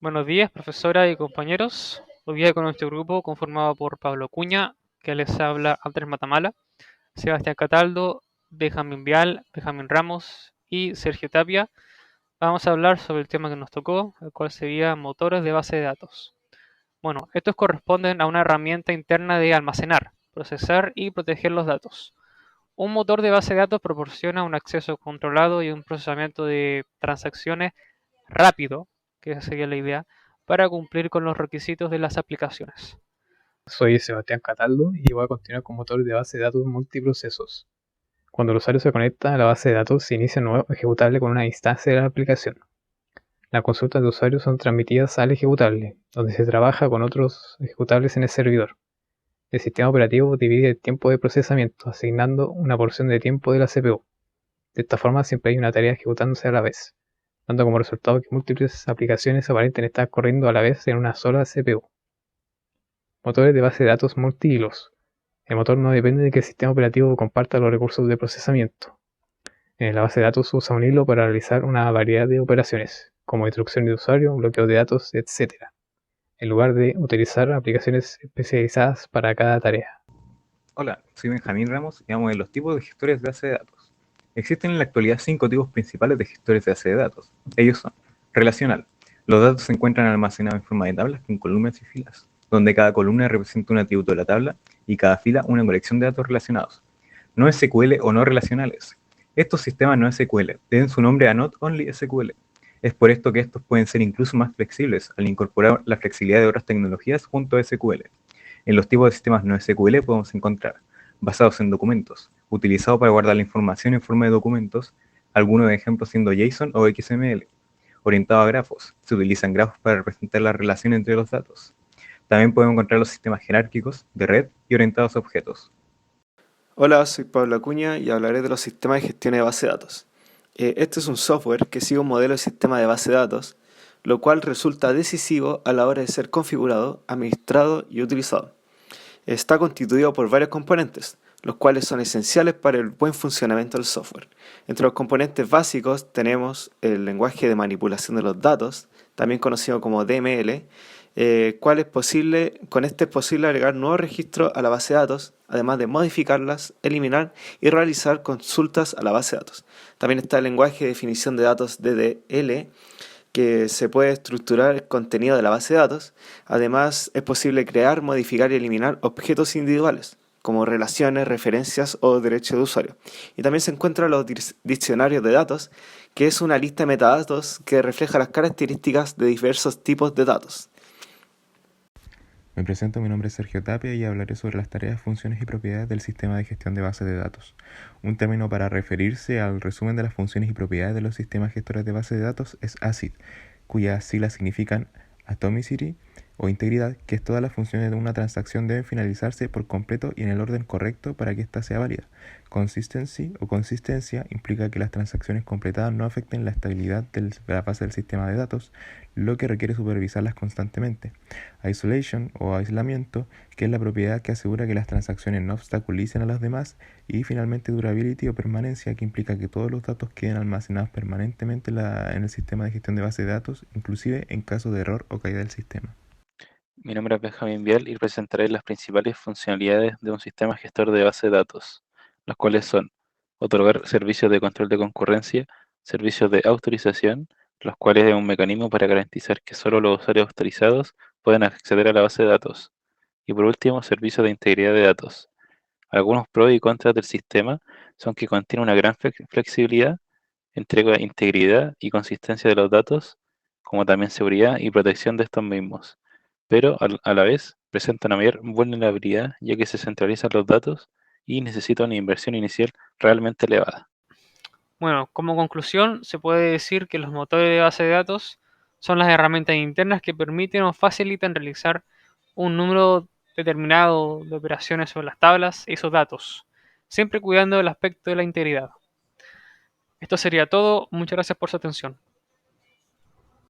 Buenos días, profesora y compañeros. Hoy día con nuestro grupo conformado por Pablo Cuña, que les habla Andrés Matamala, Sebastián Cataldo, Benjamín Vial, Benjamín Ramos y Sergio Tapia. Vamos a hablar sobre el tema que nos tocó, el cual sería motores de base de datos. Bueno, estos corresponden a una herramienta interna de almacenar, procesar y proteger los datos. Un motor de base de datos proporciona un acceso controlado y un procesamiento de transacciones rápido, que esa sería la idea, para cumplir con los requisitos de las aplicaciones. Soy Sebastián Cataldo y voy a continuar con motor de base de datos multiprocesos. Cuando el usuario se conecta a la base de datos, se inicia un nuevo ejecutable con una instancia de la aplicación. Las consultas de usuarios son transmitidas al ejecutable, donde se trabaja con otros ejecutables en el servidor. El sistema operativo divide el tiempo de procesamiento, asignando una porción de tiempo de la CPU. De esta forma, siempre hay una tarea ejecutándose a la vez, dando como resultado que múltiples aplicaciones aparenten estar corriendo a la vez en una sola CPU. Motores de base de datos multihilos. El motor no depende de que el sistema operativo comparta los recursos de procesamiento. La base de datos usa un hilo para realizar una variedad de operaciones, como instrucción de usuario, bloqueo de datos, etc., en lugar de utilizar aplicaciones especializadas para cada tarea. Hola, soy Benjamín Ramos y vamos a ver los tipos de gestores de base de datos. Existen en la actualidad 5 tipos principales de gestores de base de datos. Ellos son: relacional. Los datos se encuentran almacenados en forma de tablas con columnas y filas, donde cada columna representa un atributo de la tabla y cada fila una colección de datos relacionados. No SQL o no relacionales. Estos sistemas no SQL deben su nombre a Not Only SQL. Es por esto que estos pueden ser incluso más flexibles al incorporar la flexibilidad de otras tecnologías junto a SQL. En los tipos de sistemas no SQL podemos encontrar basados en documentos, utilizados para guardar la información en forma de documentos, algunos ejemplos siendo JSON o XML. Orientado a grafos, se utilizan grafos para representar la relación entre los datos. También podemos encontrar los sistemas jerárquicos, de red y orientados a objetos. Hola, soy Pablo Acuña y hablaré de los sistemas de gestión de base de datos. Este es un software que sigue un modelo de sistema de base de datos, lo cual resulta decisivo a la hora de ser configurado, administrado y utilizado. Está constituido por varios componentes, los cuales son esenciales para el buen funcionamiento del software. Entre los componentes básicos tenemos el lenguaje de manipulación de los datos, también conocido como DML, con este es posible agregar nuevos registros a la base de datos, además de modificarlas, eliminar y realizar consultas a la base de datos. También está el lenguaje de definición de datos DDL, que se puede estructurar el contenido de la base de datos. Además, es posible crear, modificar y eliminar objetos individuales, como relaciones, referencias o derechos de usuario. Y también se encuentran los diccionarios de datos, que es una lista de metadatos que refleja las características de diversos tipos de datos. Me presento, mi nombre es Sergio Tapia y hablaré sobre las tareas, funciones y propiedades del sistema de gestión de bases de datos. Un término para referirse al resumen de las funciones y propiedades de los sistemas gestores de bases de datos es ACID, cuyas siglas significan Atomicity o integridad, que es todas las funciones de una transacción deben finalizarse por completo y en el orden correcto para que ésta sea válida. Consistency o consistencia implica que las transacciones completadas no afecten la estabilidad de la base del sistema de datos, lo que requiere supervisarlas constantemente. Isolation o aislamiento, que es la propiedad que asegura que las transacciones no obstaculicen a las demás, y finalmente durability o permanencia, que implica que todos los datos queden almacenados permanentemente en el sistema de gestión de base de datos, inclusive en caso de error o caída del sistema. Mi nombre es Benjamín Vial y presentaré las principales funcionalidades de un sistema gestor de base de datos, los cuales son: otorgar servicios de control de concurrencia, servicios de autorización, los cuales es un mecanismo para garantizar que solo los usuarios autorizados pueden acceder a la base de datos; y por último, servicios de integridad de datos. Algunos pros y contras del sistema son que contiene una gran flexibilidad, entrega integridad y consistencia de los datos, como también seguridad y protección de estos mismos, pero a la vez presenta una mayor vulnerabilidad ya que se centralizan los datos y necesita una inversión inicial realmente elevada. Bueno, como conclusión, se puede decir que los motores de base de datos son las herramientas internas que permiten o facilitan realizar un número determinado de operaciones sobre las tablas y esos datos, siempre cuidando el aspecto de la integridad. Esto sería todo. Muchas gracias por su atención.